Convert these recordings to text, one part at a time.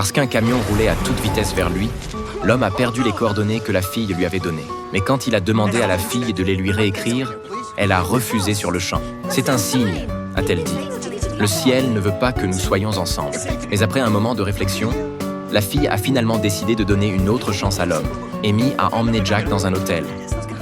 Parce qu'un camion roulait à toute vitesse vers lui, l'homme a perdu les coordonnées que la fille lui avait données. Mais quand il a demandé à la fille de les lui réécrire, elle a refusé sur le champ. « C'est un signe », a-t-elle dit. « Le ciel ne veut pas que nous soyons ensemble. » Mais après un moment de réflexion, la fille a finalement décidé de donner une autre chance à l'homme. Amy a emmené Jack dans un hôtel.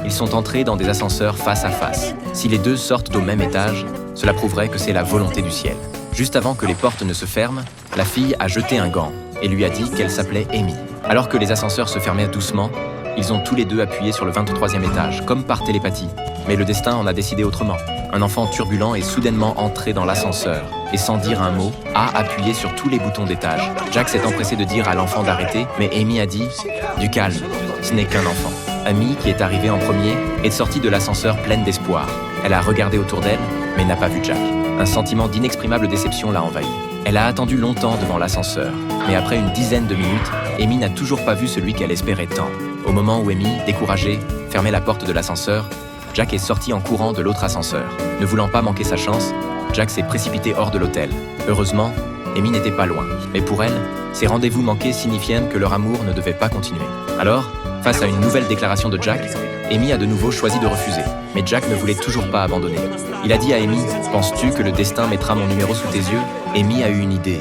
Ils sont entrés dans des ascenseurs face à face. Si les deux sortent au même étage, cela prouverait que c'est la volonté du ciel. Juste avant que les portes ne se ferment, la fille a jeté un gant et lui a dit qu'elle s'appelait Amy. Alors que les ascenseurs se fermaient doucement, ils ont tous les deux appuyé sur le 23e étage, comme par télépathie. Mais le destin en a décidé autrement. Un enfant turbulent est soudainement entré dans l'ascenseur et sans dire un mot, a appuyé sur tous les boutons d'étage. Jack s'est empressé de dire à l'enfant d'arrêter, mais Amy a dit « Du calme, ce n'est qu'un enfant ». Amy, qui est arrivée en premier, est sortie de l'ascenseur pleine d'espoir. Elle a regardé autour d'elle, mais n'a pas vu Jack. Un sentiment d'inexprimable déception l'a envahie. Elle a attendu longtemps devant l'ascenseur, mais après une dizaine de minutes, Amy n'a toujours pas vu celui qu'elle espérait tant. Au moment où Amy, découragée, fermait la porte de l'ascenseur, Jack est sorti en courant de l'autre ascenseur. Ne voulant pas manquer sa chance, Jack s'est précipité hors de l'hôtel. Heureusement, Amy n'était pas loin. Mais pour elle, ces rendez-vous manqués signifiaient que leur amour ne devait pas continuer. Alors, face à une nouvelle déclaration de Jack, Amy a de nouveau choisi de refuser. Mais Jack ne voulait toujours pas abandonner. Il a dit à Amy « Penses-tu que le destin mettra mon numéro sous tes yeux ?» Amy a eu une idée.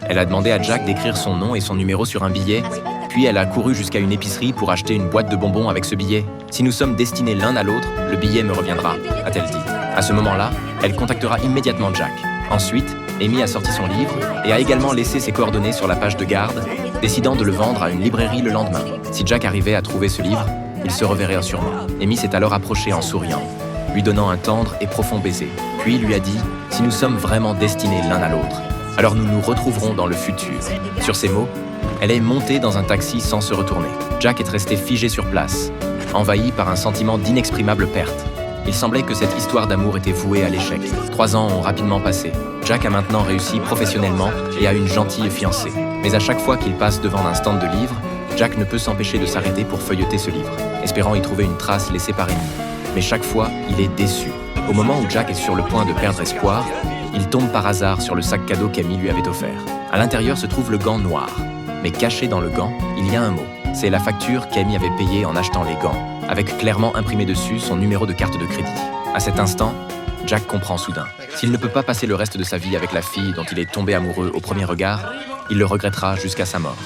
Elle a demandé à Jack d'écrire son nom et son numéro sur un billet, puis elle a couru jusqu'à une épicerie pour acheter une boîte de bonbons avec ce billet. « Si nous sommes destinés l'un à l'autre, le billet me reviendra », a-t-elle dit. À ce moment-là, elle contactera immédiatement Jack. Ensuite, Amy a sorti son livre et a également laissé ses coordonnées sur la page de garde, décidant de le vendre à une librairie le lendemain. Si Jack arrivait à trouver ce livre, il se reverrait sûrement. Amy s'est alors approchée en souriant, lui donnant un tendre et profond baiser. Puis lui a dit « Si nous sommes vraiment destinés l'un à l'autre, alors nous nous retrouverons dans le futur. » Sur ces mots, elle est montée dans un taxi sans se retourner. Jack est resté figé sur place, envahi par un sentiment d'inexprimable perte. Il semblait que cette histoire d'amour était vouée à l'échec. 3 ans ont rapidement passé. Jack a maintenant réussi professionnellement et a une gentille fiancée. Mais à chaque fois qu'il passe devant un stand de livres, Jack ne peut s'empêcher de s'arrêter pour feuilleter ce livre, espérant y trouver une trace laissée par Amy. Mais chaque fois, il est déçu. Au moment où Jack est sur le point de perdre espoir, il tombe par hasard sur le sac cadeau qu'Amy lui avait offert. À l'intérieur se trouve le gant noir. Mais caché dans le gant, il y a un mot. C'est la facture qu'Amy avait payée en achetant les gants, avec clairement imprimé dessus son numéro de carte de crédit. À cet instant, Jack comprend soudain. S'il ne peut pas passer le reste de sa vie avec la fille dont il est tombé amoureux au premier regard, il le regrettera jusqu'à sa mort.